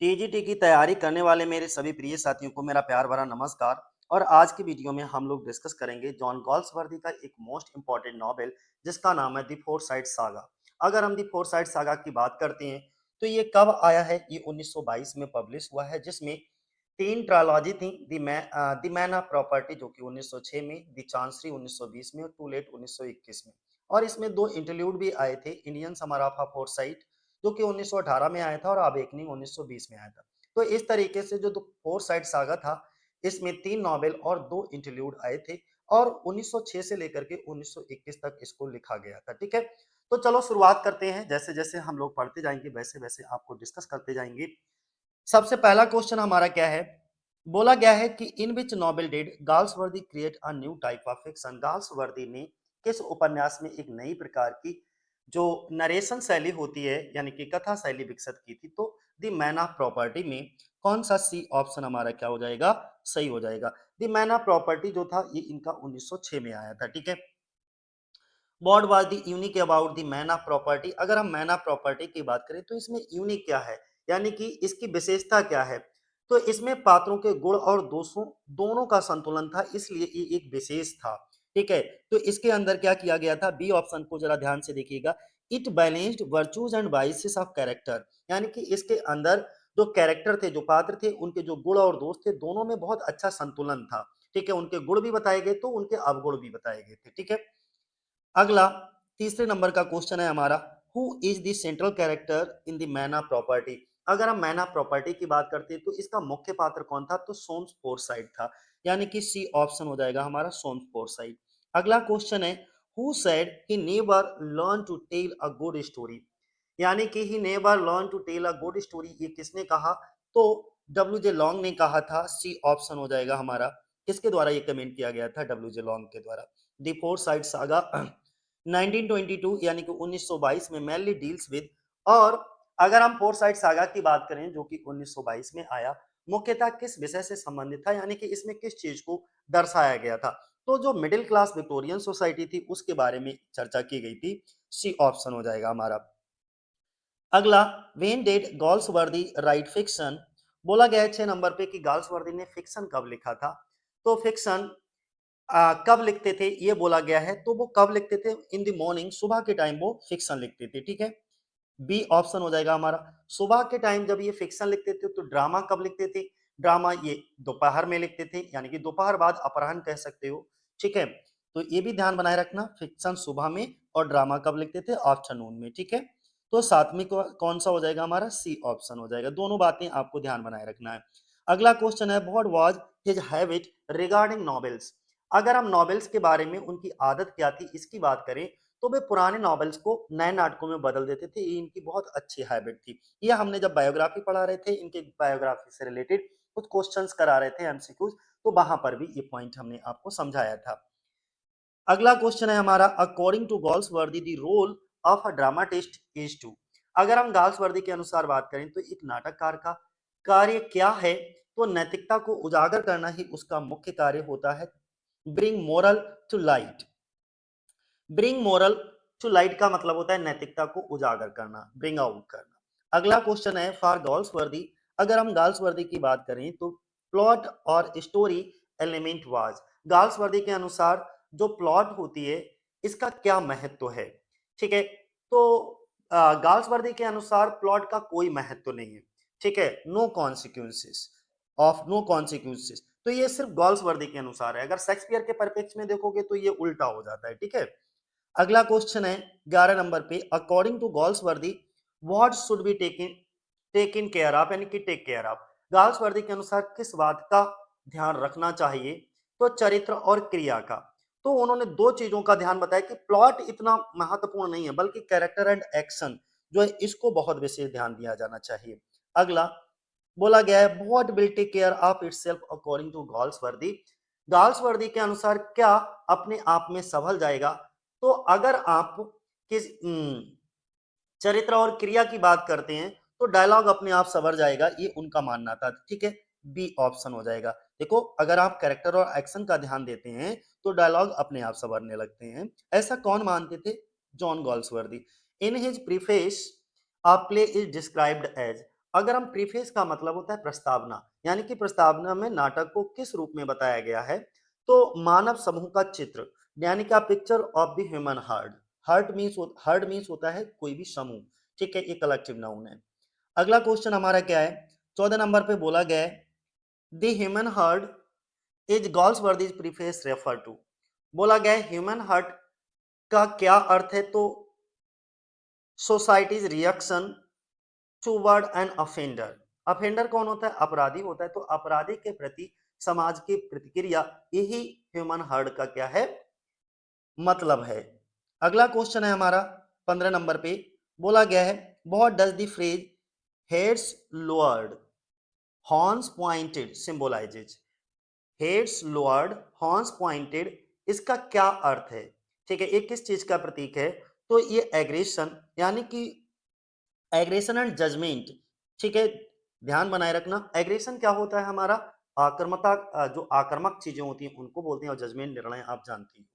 TGT की तैयारी करने वाले मेरे सभी प्रिय साथियों को मेरा प्यार भरा नमस्कार। और आज की वीडियो में हम लोग डिस्कस करेंगे जॉन गॉल्सवर्दी का एक मोस्ट इंपॉर्टेंट नॉवेल जिसका नाम है दी फोर साइड सागा। अगर हम दी फोर साइड सागा की बात करते हैं तो ये कब आया है, ये 1922 में पब्लिश हुआ है, जिसमें तीन ट्रायलॉजी थी। दी मैन ऑफ प्रॉपर्टी जो कि 1906 में, दी चांसरी 1920 में और टू लेट 1921 में। और इसमें दो इंटरल्यूड भी आए थे, Indian summer of four side जो कि 1918 में आया था और अवेकनिंग 1920 में आया था। तो इस तरीके से जो फोर साइड सागा था, इसमें तीन नॉवेल और दो इंटरल्यूड आए थे और 1906 से लेकर के 1921 तक इसको लिखा गया था। ठीक है, तो चलो शुरुआत करते हैं। जैसे जैसे हम लोग पढ़ते जाएंगे वैसे वैसे आपको डिस्कस करते जाएंगे। सबसे पहला क्वेश्चन हमारा क्या है, बोला गया है कि in which novel did Galsworthy create a new type of fiction. Galsworthy ने किस उपन्यास में एक नई प्रकार की जो नरेशन शैली होती है यानी कि कथा शैली विकसित की थी। तो द मैन ऑफ प्रॉपर्टी में कौन सा सी ऑप्शन हमारा क्या हो जाएगा, सही हो जाएगा। द मैन ऑफ प्रॉपर्टी जो था ये इनका 1906 में आया था। ठीक है, what was the unique about the man of property. अगर हम मैन ऑफ प्रॉपर्टी की बात करें तो इसमें यूनिक क्या है, यानी कि इसकी विशेषता क्या है। तो इसमें पात्रों के गुण और दोषों दोनों का संतुलन था, इसलिए ये एक विशेष था। ठीक है, तो इसके अंदर क्या किया गया था, बी ऑप्शन को जरा ध्यान से देखिएगा। It balanced virtues and vices of character, यानी कि इसके अंदर जो कैरेक्टर थे, जो पात्र थे, उनके जो गुण और दोष थे, दोनों में बहुत अच्छा संतुलन था। ठीक है, उनके गुण भी बताए गए तो उनके अवगुण भी बताए गए थे। ठीक है, अगला तीसरे नंबर का क्वेश्चन है हमारा, who is the central character in the man of property. अगर हम मैन ऑफ प्रॉपर्टी की बात करते हैं तो इसका मुख्य पात्र कौन था, तो सोम्स फोर्साइट था, यानी कि सी ऑप्शन हो जाएगा हमारा सोम्स फोर्साइट। अगला क्वेश्चन है, who said he never learn to tell a good story, यानी कि he never learn to tell a good story, ये किसने कहा, तो डब्ल्यू जे लॉन्ग ने कहा था। सी ऑप्शन हो जाएगा हमारा, किसके द्वारा ये कमेंट किया गया था, डब्ल्यू जे लॉन्ग के द्वारा। दी फोर साइड सागा 1922 यानी कि 1922 में मेनली डील्स विद। और अगर हम फोर साइड सागा की बात करें जो कि 1922 में आया, मुख्यतः किस विषय से संबंधित था, यानी कि इसमें किस चीज को दर्शाया गया था, तो जो मिडिल क्लास विक्टोरियन सोसाइटी थी उसके बारे में चर्चा की गई थी। सी ऑप्शन हो जाएगा हमारा। अगला, when dead Galsworthy right fiction. बोला गया है 6 नंबर पे कि गाल्सवर्दी ने फिक्शन कब लिखा था। तो फिक्शन कब लिखते थे ये बोला गया है, तो वो कब लिखते थे, इन द मॉर्निंग, सुबह के टाइम वो फिक्शन लिखते थे। ठीक है, बी ऑप्शन हो जाएगा हमारा। सुबह के टाइम जब ये फिक्शन लिखते थे तो ड्रामा कब लिखते थे, ड्रामा ये दोपहर में लिखते थे, यानी कि दोपहर बाद अपराह्न कह सकते हो। ठीक है, तो ये भी ध्यान बनाए रखना, फिक्शन सुबह में और ड्रामा कब लिखते थे, आफ्टरनून में। ठीक है, तो साथ में कौन सा हो जाएगा हमारा, सी ऑप्शन हो जाएगा। दोनों बातें आपको ध्यान बनाए रखना है। अगला क्वेश्चन है, what was his habit regarding novels. अगर हम नॉवेल्स के बारे में उनकी आदत क्या थी इसकी बात करें तो वे पुराने नॉवेल्स को नए नाटकों में बदल देते थे, ये इनकी बहुत अच्छी हैबिट थी। ये हमने जब बायोग्राफी पढ़ा रहे थे, इनके बायोग्राफी से रिलेटेड कुछ क्वेश्चंस करा रहे थे एमसीक्यूज, तो वहां पर भी ये पॉइंट हमने आपको समझाया था। अगला क्वेश्चन है हमारा, according to Galsworthy the role of a dramatist is to. अगर हम गाल्सवर्दी के अनुसार बात करें तो एक नाटककार का कार्य क्या है, तो नैतिकता को उजागर करना ही उसका मुख्य कार्य होता है। Bring moral to light, bring moral to light का मतलब होता है नैतिकता को उजागर करना, ब्रिंग आउट करना। अगला क्वेश्चन है, फॉर गॉल्सवर्दी, अगर हम गाल्सवर्दी की बात करें तो प्लॉट और स्टोरी एलिमेंट वाज। गाल्सवर्दी के अनुसार जो प्लॉट होती है इसका क्या महत्व है। ठीक है, तो गाल्सवर्दी के अनुसार प्लॉट का कोई महत्व नहीं है। ठीक है, no consequences of no consequences, तो ये सिर्फ गॉल्सवर्दी के अनुसार है। अगर शेक्सपियर के परिप्रेक्ष्य में देखोगे तो ये उल्टा हो जाता है। ठीक है, अगला क्वेश्चन है 11 नंबर पे, according to Galsworthy what should be taken taken care of, यानी कि टेक केयर ऑफ। गॉल्सवर्दी के अनुसार किस बात का ध्यान रखना चाहिए, तो चरित्र और क्रिया का। तो उन्होंने दो चीजों का ध्यान बताया कि प्लॉट इतना महत्वपूर्ण नहीं है बल्कि कैरेक्टर एंड एक्शन जो है इसको बहुत विशेष ध्यान दिया जाना चाहिए। अगला बोला गया है, what will take care of itself according to Galsworthy. Galsworthy के अनुसार क्या अपने आप में संभल जाएगा, तो अगर आप किस चरित्र और क्रिया की बात करते हैं तो डायलॉग अपने आप संवर जाएगा, ये उनका मानना था। ठीक है, बी ऑप्शन हो जाएगा। देखो, अगर आप कैरेक्टर और एक्शन का ध्यान देते हैं तो डायलॉग अपने आप संवरने लगते हैं। ऐसा कौन मानते थे, John Galsworthy. In his preface a play is described as, अगर हम प्रीफेस का मतलब होता है प्रस्तावना, यानी कि प्रस्तावना में नाटक को किस रूप में बताया गया है, तो मानव समूह का चित्र, यानी कि picture of the human heart. Heard means होता है कोई भी समूह, ठीक है, ये कलेक्टिव नाउन है। अगला क्वेश्चन हमारा क्या है, 14 नंबर पे बोला गया है the human heart is Galsworthy's preface refer to. बोला गया है ह्यूमन हार्ट का क्या अर्थ है, तो society's reaction toward an offender. Offender कौन होता है, अपराधी होता है, तो अपराधी के प्रति समाज की प्रतिक्रिया, यही ह्यूमन हार्ट का क्या है, मतलब है। अगला क्वेश्चन है हमारा 15 नंबर पे, बोला गया है what does the phrase heads lowered horns pointed symbolises. Heads lowered horns pointed, इसका क्या अर्थ है, ठीक है, ये किस चीज का प्रतीक है, तो ये एग्रेशन, यानी कि एग्रेशन एंड जजमेंट, ठीक है, ध्यान बनाए रखना। एग्रेशन क्या होता है हमारा, आक्रामकता, जो आक्रामक चीजें होती हैं उनको बोलते हैं, और जजमेंट निर्णय आप जानते हैं।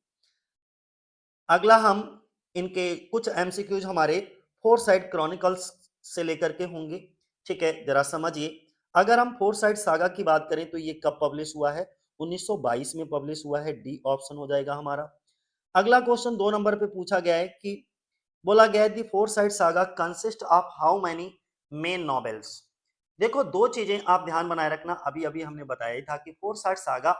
अगला हम इनके कुछ एमसीक्यूज हमारे फोर साइड क्रॉनिकल्स से लेकर के होंगे, ठीक है, जरा समझिए। अगर हम फोर साइड सागा की बात करें तो ये कब पब्लिश हुआ है, 1922 में पब्लिश हुआ है, डी ऑप्शन हो जाएगा हमारा। अगला क्वेश्चन 2 नंबर पे पूछा गया है कि बोला गया है the Forsyte saga consist of how many main novels. देखो दो चीजें आप ध्यान बनाए रखना, अभी अभी हमने बताया ही था कि फोर साइड सागा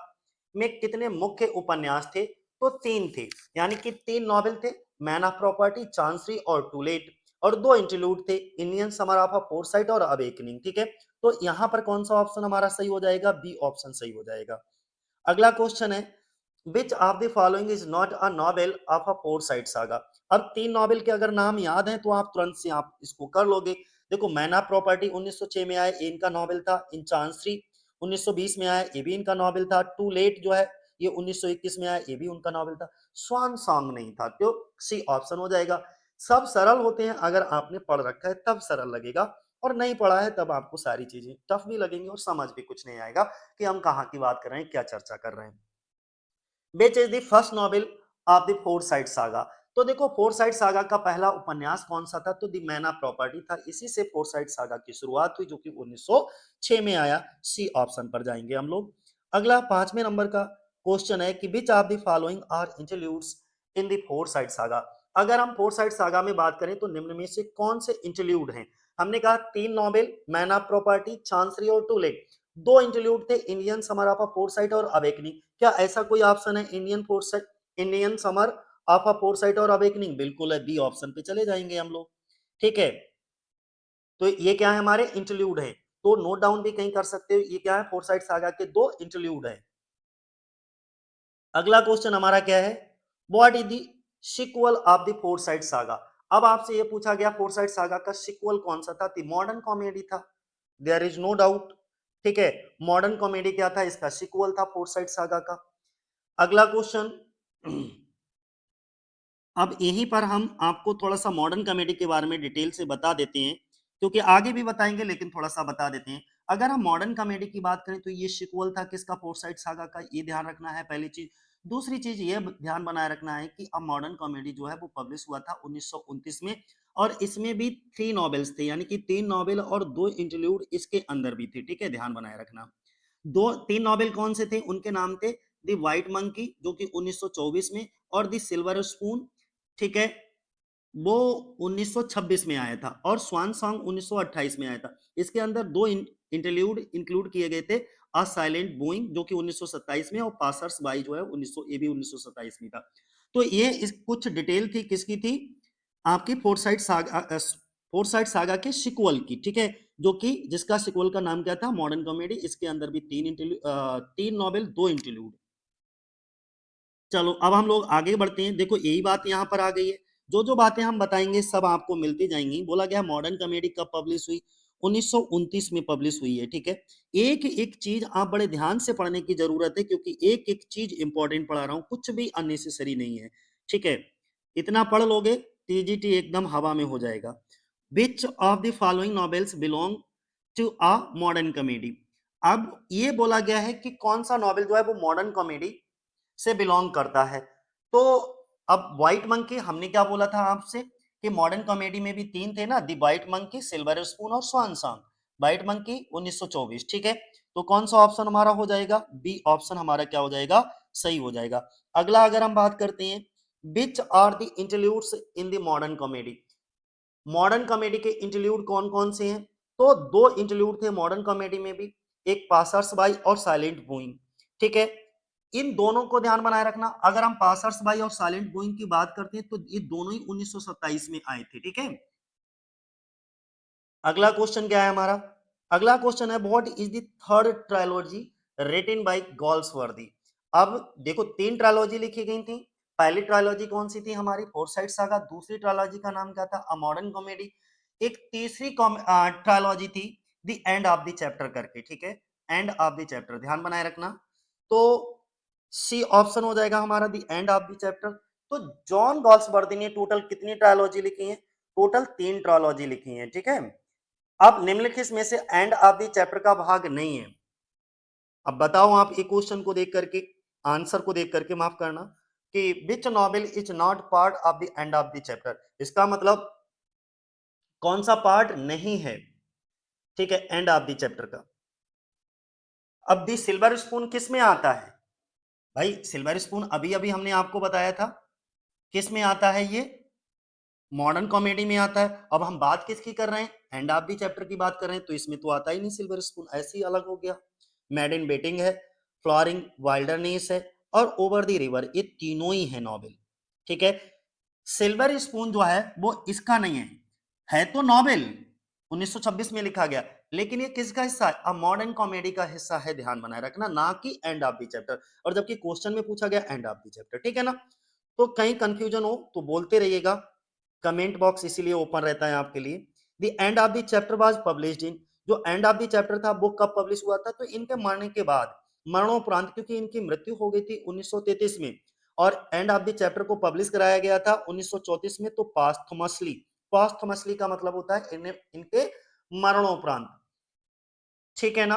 में कितने मुख्य उपन्यास थे, तो 3 थे, यानी कि 3 नॉवेल थे, मैन ऑफ प्रॉपर्टी, चांसरी और टू लेट, और 2 इंटरलूड थे, Indian summer of four side और अवेकनिंग, ठीक है। तो यहां पर कौन सा ऑप्शन हमारा सही हो जाएगा, बी ऑप्शन सही हो जाएगा। अगला क्वेश्चन है विच of the following is not a novel of a four side saga. अब 3 नॉवेल के अगर नाम याद है तो आप तुरंत से आप इसको कर लोगे। देखो मैन ऑफ प्रॉपर्टी 1906 में आया, ये इनका नॉवेल था। इन चांसरी 1920 में आया, ये भी इनका नॉवेल था। टू लेट जो है ये 1921 में आया, ये भी उनका नॉवेल था। स्वान सॉन्ग नहीं था, तो सी ऑप्शन हो जाएगा। सब सरल होते हैं, अगर आपने पढ़ रखा है तब सरल लगेगा, और नहीं पढ़ा है तब आपको सारी चीजें टफ भी लगेंगी और समझ भी कुछ नहीं आएगा कि हम कहाँ की बात कर रहे हैं, क्या चर्चा कर रहे हैं। विच is the first novel of the Forsyte saga. तो देखो फोर साइड सागा का पहला उपन्यास कौन सा था, तो द मैन ऑफ प्रॉपर्टी था, इसी से फोर साइड सागा की शुरुआत हुई, जो कि 1906 में आया। सी ऑप्शन पर जाएंगे हम लोग। अगला 5वें नंबर का क्वेश्चन है कि which of the following are interludes in the Forsyte saga. अगर हम फोर साइड सागा में बात करें तो निम्न में से कौन से इंटरल्यूड हैं। हमने कहा 3 novel, man of property, chancery और टू लेट। 2 इंटरल्यूड थे, Indian summer of four side और अवेकनिंग। क्या ऐसा कोई ऑप्शन है Indian Forsyte, Indian summer of a foresight और अवेकनिंग, बिल्कुल है, बी ऑप्शन पे चले जाएंगे हम लोग, ठीक है। तो ये क्या है, हमारे इंटरल्यूड है, तो नोट डाउन भी कहीं कर सकते हो, ये क्या है, फोरसाइट सागा के 2 इंटरल्यूड है। अगला क्वेश्चन हमारा क्या है, what is the sequel of the Forsyte saga. अब आपसे ये पूछा गया फोरसाइट सागा का सीक्वल कौन सा था, मॉडर्न कॉमेडी था, देयर इज नो डाउट, ठीक है। मॉडर्न कॉमेडी क्या था, इसका सीक्वल था फोरसाइट सागा का। अगला क्वेश्चन अब यहीं पर हम आपको थोड़ा सा मॉडर्न कॉमेडी के बारे में डिटेल से बता देते हैं, क्योंकि आगे भी बताएंगे लेकिन थोड़ा सा बता देते हैं। अगर हम मॉडर्न कॉमेडी की बात करें तो ये सिक्वल था किसका, फोरसाइट सागा का, ये ध्यान रखना है पहली चीज। दूसरी चीज ये ध्यान बनाए रखना है कि अब मॉडर्न कॉमेडी जो है वो पब्लिश हुआ था 1929 में, और इसमें भी 3 नॉवेल्स थे, यानी कि 3 नॉवेल और 2 इंटरल्यूड इसके अंदर भी थे, ठीक है, ध्यान बनाए रखना। 3 नॉवेल कौन से थे, उनके नाम थे द व्हाइट मंकी जो कि 1924 में, और द सिल्वर स्पून, ठीक है, वो 1926 में आया था, और स्वान सॉन्ग 1928 में आया था। इसके अंदर 2 इंटरल्यूड इंक्लूड किए गए थे, अ साइलेंट बोइंग जो कि 1927 में, और पासर्स बाई जो है 1900, ये भी 1927 में था। तो ये इस कुछ डिटेल थी किसकी थी, आपकी फोर साइड सागा के सिक्वल की, ठीक है, जो कि जिसका सिक्वल का नाम क्या था, मॉडर्न कॉमेडी। इसके अंदर भी 3 नॉवेल 2 इंटरल्यूड। चलो अब हम लोग आगे बढ़ते हैं, देखो यही बात यहाँ पर आ गई है, जो जो बातें हम बताएंगे सब आपको मिलती जाएंगी। बोला गया मॉडर्न कॉमेडी कब पब्लिश हुई, 1929 में पब्लिश हुई है, ठीक है। एक एक चीज आप बड़े ध्यान से पढ़ने की जरूरत है, क्योंकि एक एक चीज इंपॉर्टेंट पढ़ा रहा हूँ, कुछ भी अननेसेसरी नहीं है, ठीक है। इतना पढ़ लोगे टीजीटी एकदम हवा में हो जाएगा। Which of the following novels belong to a modern comedy. अब ये बोला गया है कि कौन सा नॉवेल जो है वो मॉडर्न कॉमेडी से बिलोंग करता है। तो अब व्हाइट मंकी हमने क्या बोला था आपसे कि मॉडर्न कॉमेडी में भी 3 थे ना, दी व्हाइट मंकी, सिल्वर स्पून और स्वान सॉन्ग। व्हाइट मंकी 1924, ठीक है। तो कौन सा ऑप्शन हमारा हो जाएगा, बी ऑप्शन हमारा क्या हो जाएगा, सही हो जाएगा। अगला अगर हम बात करते हैं, which are the interludes in the modern comedy, modern comedy के इंटरल्यूड कौन कौन से हैं, तो दो इंटरल्यूड थे मॉडर्न कॉमेडी में भी, एक पासर्स बाई और साइलेंट बूइंग, ठीक है। इन दोनों को ध्यान बनाए रखना। अगर हम पासर्स बाई और साइलेंट बूइंग की बात करते हैं तो ये दोनों ही 1927 में आए थे, ठीक है। अगला क्वेश्चन क्या है हमारा, अगला क्वेश्चन है what is the third trilogy written by Galsworthy. अब देखो तीन ट्रायलॉजी लिखी गई थी, पहली ट्रायलॉजी कौन सी थी हमारी, फोरसाइट सागा, दूसरी ट्रायलॉजी का नाम क्या था, अ मॉडर्न कॉमेडी, एक तीसरी ट्रायलॉजी थी the end of the chapter करके, ठीक है, एंड ऑफ द चैप्टर, ध्यान बनाए रखना। तो सी ऑप्शन हो जाएगा हमारा the end of the chapter. तो जॉन गॉल्सवर्दी ने टोटल कितनी ट्रायलॉजी लिखी है, टोटल तीन ट्रायलॉजी लिखी है, ठीक है। अब निम्नलिखित में से एंड ऑफ द चैप्टर का भाग नहीं है। अब बताओ आप एक क्वेश्चन को देख करके, आंसर को देख करके माफ करना, कि which novel is not part of the end of the chapter, इसका मतलब कौन सा पार्ट नहीं है, ठीक है, एंड ऑफ द चैप्टर का। अब दी सिल्वर स्पून किस में आता है, भाई सिल्वर स्पून अभी अभी हमने आपको बताया था किस में आता है, ये मॉडर्न कॉमेडी में आता है। अब हम बात किसकी कर रहे हैं, एंड ऑफ द चैप्टर की बात कर रहे हैं, तो इसमें तो आता ही नहीं सिल्वर स्पून, ऐसे ही अलग हो गया। मैड इन बेटिंग है, फ्लोरिंग वाइल्डरनेस है और ओवर द रिवर, ये तीनों ही है नॉवेल, ठीक है। सिल्वर स्पून जो है वो इसका नहीं है तो नॉवेल 1926 में लिखा गया, लेकिन ये किसका हिस्सा है, अ मॉडर्न कॉमेडी का हिस्सा है, ध्यान बनाए रखना, ना कि एंड ऑफ द चैप्टर। और जबकि क्वेश्चन में पूछा गया एंड ऑफ द चैप्टर, ठीक है ना। तो कहीं कंफ्यूजन हो तो बोलते रहिएगा, कमेंट बॉक्स इसीलिए ओपन रहता है आपके लिए। The end of the chapter was published in, जो एंड ऑफ द चैप्टर था वो कब पब्लिश हुआ था, तो इनके मरने के बाद, मरणोपरांत, क्योंकि इनकी मृत्यु हो गई थी 1933 में, और एंड ऑफ द चैप्टर को पब्लिश कराया गया था 1934 में, तो पास्थमसली, पास्थमसली का मतलब होता है इनके मरणोपरांत, ठीक है ना।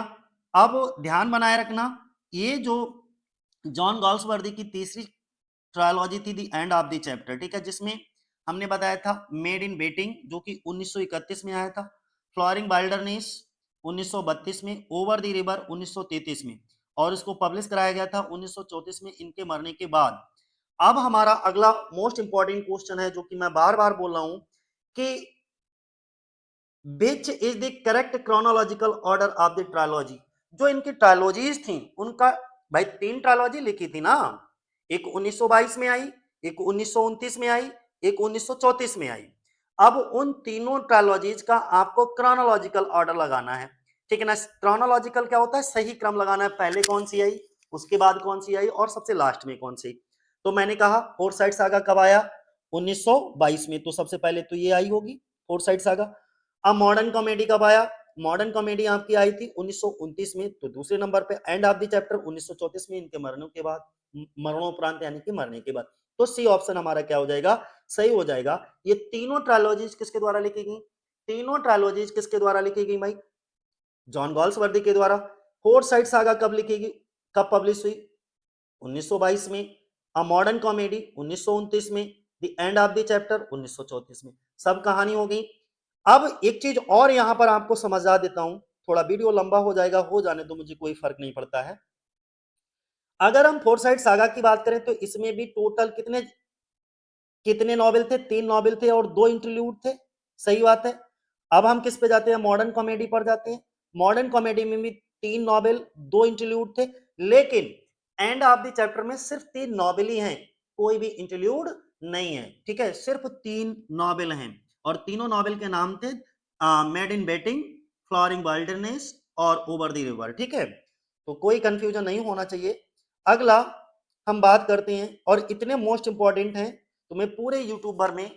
अब ध्यान बनाए रखना, ये जो जॉन गॉल्सवर्दी की तीसरी ट्रायलॉजी थी the end of the chapter, ठीक है, जिसमें हमने बताया था मेड इन बेटिंग जो कि 1931 में आया था, फ्लोरिंग वाइल्डरनेस 1932 में, ओवर द रिवर 1933 में, और इसको पब्लिश कराया गया था 1934 में इनके मरने के बाद। अब हमारा अगला मोस्ट इंपॉर्टेंट क्वेश्चन है जो कि मैं बार बार बोल रहा हूं कि विच is the correct chronological order of the trilogy, जो इनकी ट्रायलॉजीज थी उनका, भाई तीन ट्रायलॉजी लिखी थी ना, एक 1922 में आई, एक 1929 में आई, एक 1934 में आई। अब उन तीनों ट्रायलॉजीज का आपको क्रोनोलॉजिकल ऑर्डर लगाना है, ठीक है ना। क्रोनोलॉजिकल क्या होता है, सही क्रम लगाना है, पहले कौन सी आई, उसके बाद कौन सी आई, और सबसे लास्ट में कौन सी। तो मैंने कहा फोर साइड सागा कब आया, 1922 में, तो सबसे पहले तो ये आई होगी फोर साइड सागा। अब मॉडर्न कॉमेडी कब आया, मॉडर्न कॉमेडी आपकी आई थी 1929 में, तो दूसरे नंबर पे एंड ऑफ द चैप्टर 1934 में, इनके मरणों के बाद, मरणोपरांत यानी कि मरने के बाद। तो सी ऑप्शन हमारा क्या हो जाएगा, सही हो जाएगा। ये तीनों ट्रायलॉजीज किसके द्वारा लिखी गई, तीनों ट्रायलॉजीज किसके द्वारा लिखी गई भाई, जॉन गॉल्सवर्दी के द्वारा। फोर साइड सागा कब लिखी गई, कब पब्लिश हुई, 1922 में, अ मॉडर्न कॉमेडी 1929 में, the end of the chapter 1934 में, सब कहानी हो गई। अब एक चीज और यहां पर आपको समझा देता हूं, थोड़ा वीडियो लंबा हो जाएगा, हो जाने दो, मुझे कोई फर्क नहीं पड़ता है। अगर हम फोर साइड सागा की बात करें तो इसमें भी टोटल कितने कितने नॉवेल थे, तीन नॉवेल थे और दो इंटरल्यूड थे, सही बात है। अब हम किस पे जाते हैं, मॉडर्न कॉमेडी पर जाते हैं। मॉडर्न कॉमेडी में भी तीन नॉवेल दो इंटरल्यूड थे, लेकिन एंड ऑफ द चैप्टर में सिर्फ तीन नॉवेल ही हैं, कोई भी इंटरल्यूड नहीं है, ठीक है, सिर्फ तीन नॉवेल हैं, और तीनों नॉवेल के नाम थे maid in waiting, flowering wilderness और ओवर द रिवर, ठीक है। तो कोई कंफ्यूजन नहीं होना चाहिए। अगला हम बात करते हैं, और इतने मोस्ट इंपॉर्टेंट हैं, तुम्हें पूरे यूट्यूब भर में,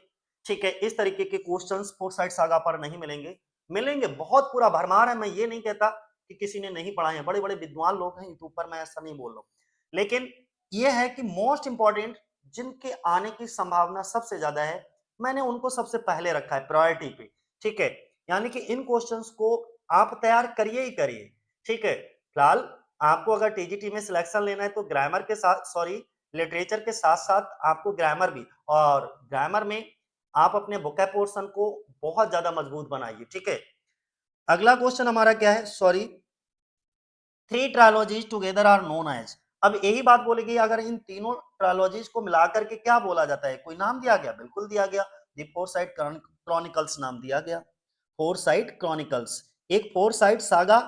ठीक है, इस तरीके के क्वेश्चंस फोर साइड सागा पर नहीं मिलेंगे, मिलेंगे बहुत पूरा भरमार है। मैं ये नहीं कहता कि किसी ने नहीं पढ़ा है, बड़े बड़े विद्वान लोग हैं यूट्यूब पर, मैं ऐसा नहीं बोल रहा हूँ, लेकिन ये है कि मोस्ट इंपॉर्टेंट जिनके आने की संभावना सबसे ज्यादा है, मैंने उनको सबसे पहले रखा है प्रायोरिटी पे, ठीक है। यानी कि इन क्वेश्चंस को आप तैयार करिए ही करिए, ठीक है। फिलहाल आपको अगर टीजीटी में सिलेक्शन लेना है तो ग्रामर के साथ, सॉरी, लिटरेचर के साथ साथ आपको ग्रामर भी, और ग्रामर में आप अपने वोकैब पोर्शन को बहुत ज्यादा मजबूत बनाइए, ठीक है। अगला क्वेश्चन हमारा क्या है, sorry, three trilogies together are known as. अब यही बात बोलेगी, अगर इन तीनों ट्रायोलॉजीज को मिलाकर के क्या बोला जाता है, कोई नाम दिया गया, बिल्कुल दिया गया, द फोर साइड क्रॉनिकल्स नाम दिया गया, फोर साइड क्रॉनिकल्स, एक फोर साइड सागा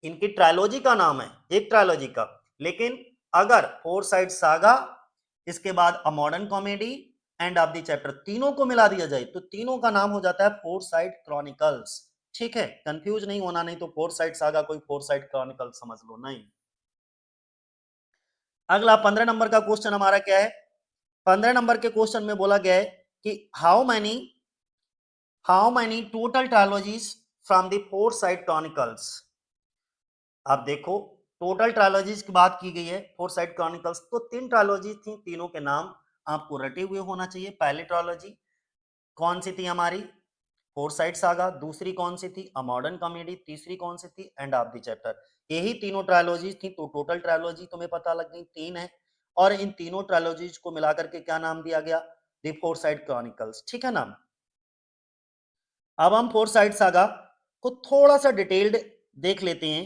इनकी ट्रायोलॉजी का नाम है, एक ट्रायोलॉजी का। लेकिन अगर फोर साइड सागा, इसके बाद अ modern comedy and of the chapter, तीनों को मिला दिया जाए तो तीनों का नाम हो जाता है फोर साइड क्रॉनिकल्स। ठीक है, कंफ्यूज नहीं होना, नहीं तो फोर साइड सागा कोई फोर साइड क्रॉनिकल समझ लो, नहीं। अगला 15 नंबर का क्वेश्चन हमारा क्या है, 15 नंबर के क्वेश्चन में बोला गया है कि how many total trilogies from the Forsyte chronicles. अब देखो, टोटल ट्रायोलॉजीज की बात की गई है फोर साइड क्रॉनिकल्स, तो तीन ट्रायोलॉजी थी, तीनों के नाम आपको रटे हुए होना चाहिए। पहली ट्रायोलॉजी कौन सी थी हमारी, फोर साइड सागा, दूसरी कौन सी थी, अ मॉडर्न कॉमेडी, तीसरी कौन सी थी, एंड ऑफ द चैप्टर। यही तीनों ट्रायोलॉजी थी, तो टोटल ट्रायोलॉजी तुम्हें पता लग गई, तीन है। और इन तीनों ट्रायोलॉजीज को मिलाकर के क्या नाम दिया गया, द फोर साइड क्रॉनिकल्स। ठीक है नाम। अब हम फोर साइड सागा को थोड़ा सा डिटेल्ड देख लेते हैं।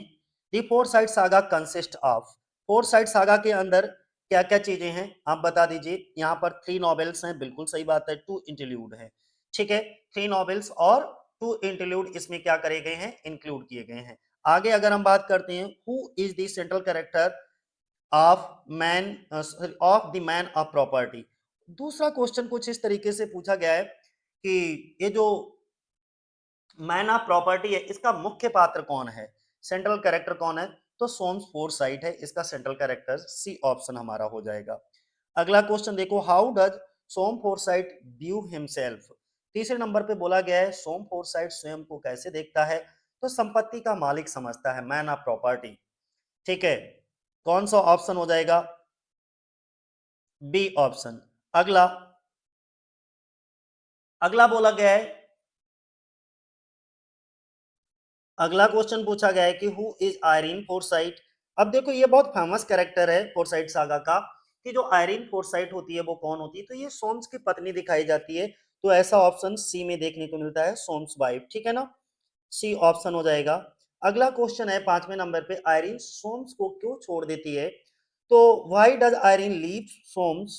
The Forsyte saga consist of, Forsyte saga के अंदर क्या क्या चीजें हैं आप बता दीजिए। यहाँ पर थ्री नॉवेल्स हैं, बिल्कुल सही बात है, टू इंटरल्यूड है। ठीक है, थ्री नॉवेल्स और टू इंटरल्यूड इसमें क्या करे गए हैं, इंक्लूड किए गए हैं। आगे अगर हम बात करते हैं, who is the central character of man, of the man of property. दूसरा क्वेश्चन कुछ इस तरीके से पूछा गया है कि ये जो मैन ऑफ प्रॉपर्टी है, इसका मुख्य पात्र कौन है, सेंट्रल कैरेक्टर कौन है, तो सोम्स फोरसाइट है इसका सेंट्रल कैरेक्टर, सी ऑप्शन हमारा हो जाएगा। अगला क्वेश्चन देखो, how does Soames Forsyte view himself. तीसरे नंबर पे बोला गया है सोम फोरसाइट स्वयं को कैसे देखता है, तो संपत्ति का मालिक समझता है, मैन ऑफ प्रॉपर्टी। ठीक है, कौन सा ऑप्शन हो जाएगा, बी ऑप्शन। अगला अगला बोला गया है, अगला क्वेश्चन पूछा गया है कि हु इज आयरीन फोरसाइट। अब देखो, ये बहुत फेमस कैरेक्टर है फोरसाइट सागा का, कि जो आयरीन फोरसाइट होती है वो कौन होती है, तो ये सोम्स की पत्नी दिखाई जाती है। तो ऐसा ऑप्शन सी में देखने को मिलता है, सोम्स वाइफ। ठीक है ना, सी ऑप्शन हो जाएगा। अगला क्वेश्चन है 5वें नंबर पे, आयरीन सोम्स को क्यों छोड़ देती है, तो why does Irene leave Soames,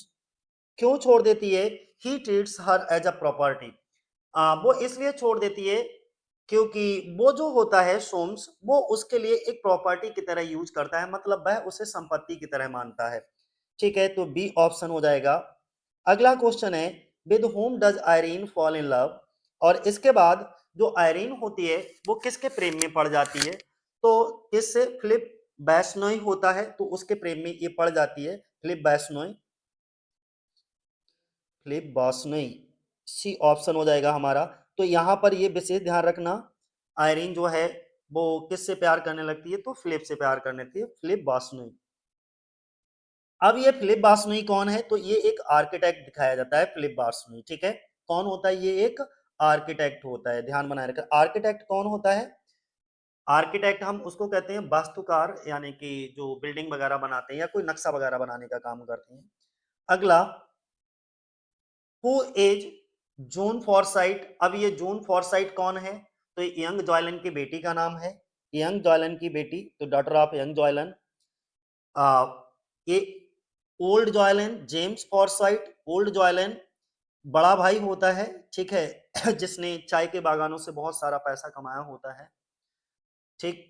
क्यों छोड़ देती है, he treats her as a property. वो इसलिए छोड़ देती है क्योंकि वो जो होता है सोम्स, वो उसके लिए एक प्रॉपर्टी की तरह यूज करता है, मतलब वह उसे संपत्ति की तरह मानता है। ठीक है, तो बी ऑप्शन हो जाएगा। अगला क्वेश्चन है, with home does Irene fall in love. और इसके बाद जो आयरीन होती है वो किसके प्रेम में पड़ जाती है, तो किससे, फिलिप बैशनोई होता है, तो उसके प्रेम में ये पड़ जाती है, फिलिप बैशनोई, फिलिप बॉसनई, सी ऑप्शन हो जाएगा हमारा। तो यहां पर ये विशेष ध्यान रखना, आयरीन जो है वो किससे प्यार करने लगती है, तो फिलिप से प्यार करने लगती है, फिलिप बॉसनई। अब ये फिलिप बॉसनई कौन है, तो ये एक आर्किटेक्ट दिखाया जाता है, फिलिप बॉसनई। ठीक है, कौन होता है, ये एक आर्किटेक्ट होता है, ध्यान बनाए रखना, आर्किटेक्ट कौन होता है, आर्किटेक्ट हम उसको कहते हैं वास्तुकार, यानी कि जो बिल्डिंग वगैरह बनाते हैं या कोई नक्शा वगैरह बनाने का काम करते हैं। अगला, हु इज जून फॉरसाइट। अब ये जून फॉरसाइट कौन है, तो यंग जॉयलन की बेटी का नाम है, यंग जॉयलन की बेटी, तो डॉटर ऑफ यंग जॉयलन। ये old Jolyon, James Forsyte, old Jolyon बड़ा भाई होता है, ठीक है, जिसने चाय के बागानों से बहुत सारा पैसा कमाया होता है। ठीक,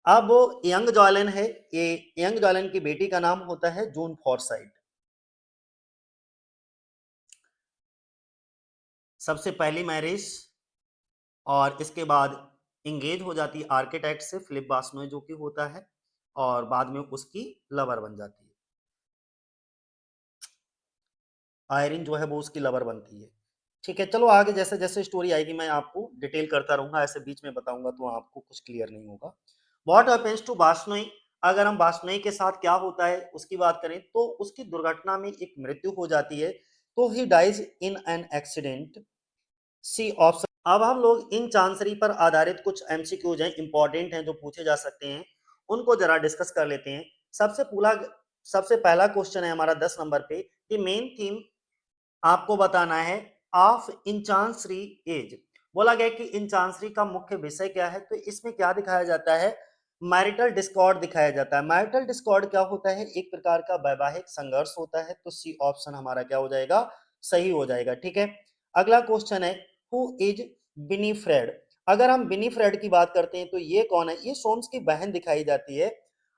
अब वो यंग जॉयलन है, ये यंग जॉयलन की बेटी का नाम होता है जून फॉरसाइट। सबसे पहली मैरिज, और इसके बाद इंगेज हो जाती है आर्किटेक्ट से, फिलिप बासनोई जो कि होता है, और बाद में उसकी लवर बन जाती है, आयरिन जो है वो उसकी लवर बनती है। ठीक है, चलो आगे जैसे जैसे स्टोरी आएगी मैं आपको डिटेल करता रहूंगा, ऐसे बीच में बताऊंगा तो आपको कुछ क्लियर नहीं होगा। व्हाट हैपेंस टू बासनोई, अगर हम बासनोई के साथ क्या होता है उसकी बात करें, तो उसकी दुर्घटना में एक मृत्यु हो जाती है, तो he dies in an accident, C option. अब हम लोग इन चांसरी पर आधारित कुछ एमसीक्यूज हैं, इंपॉर्टेंट हैं, जो पूछे जा सकते हैं, उनको जरा डिस्कस कर लेते हैं। सबसे पहला क्वेश्चन है हमारा 10 नंबर पे, कि मेन थीम आपको बताना है ऑफ इंचांसरी एज। बोला गया कि इंचांसरी का मुख्य विषय क्या है, तो इसमें क्या दिखाया जाता है, मैरिटल डिस्कॉर्ड दिखाया जाता है। मैरिटल डिस्कॉर्ड क्या होता है, एक प्रकार का वैवाहिक संघर्ष होता है, तो सी ऑप्शन हमारा क्या हो जाएगा, सही हो जाएगा। ठीक है, अगला क्वेश्चन है, हु इज विनीफ्रेड। अगर हम विनीफ्रेड की बात करते हैं तो ये कौन है, ये सोम्स की बहन दिखाई जाती है।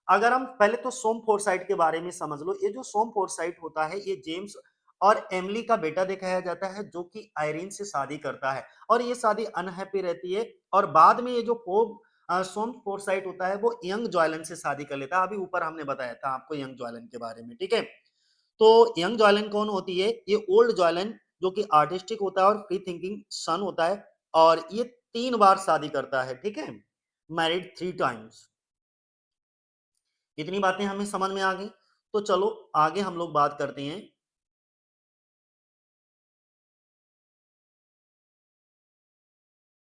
अगर हम पहले तो सोम फोर्साइट के बारे में समझ लो, ये जो सोम फोर्साइट होता है ये जेम्स और एमिली का बेटा दिखाया जाता है, जो कि आयरीन से शादी करता है और ये शादी अनहैप्पी रहती है। और बाद में ये जो पोप सोम फोर्साइट होता है वो यंग जॉयलन से शादी कर लेता है। अभी ऊपर हमने बताया था आपको यंग जॉयलन के बारे में। ठीक है, तो यंग जॉयलन कौन होती है, ये ओल्ड जॉयलन जो कि आर्टिस्टिक होता है और फ्री थिंकिंग सन होता है, और ये 3 बार शादी करता है। ठीक है, मैरिड 3 टाइम्स। इतनी बातें हमें समझ में आ गई, तो चलो आगे हम लोग बात करते हैं।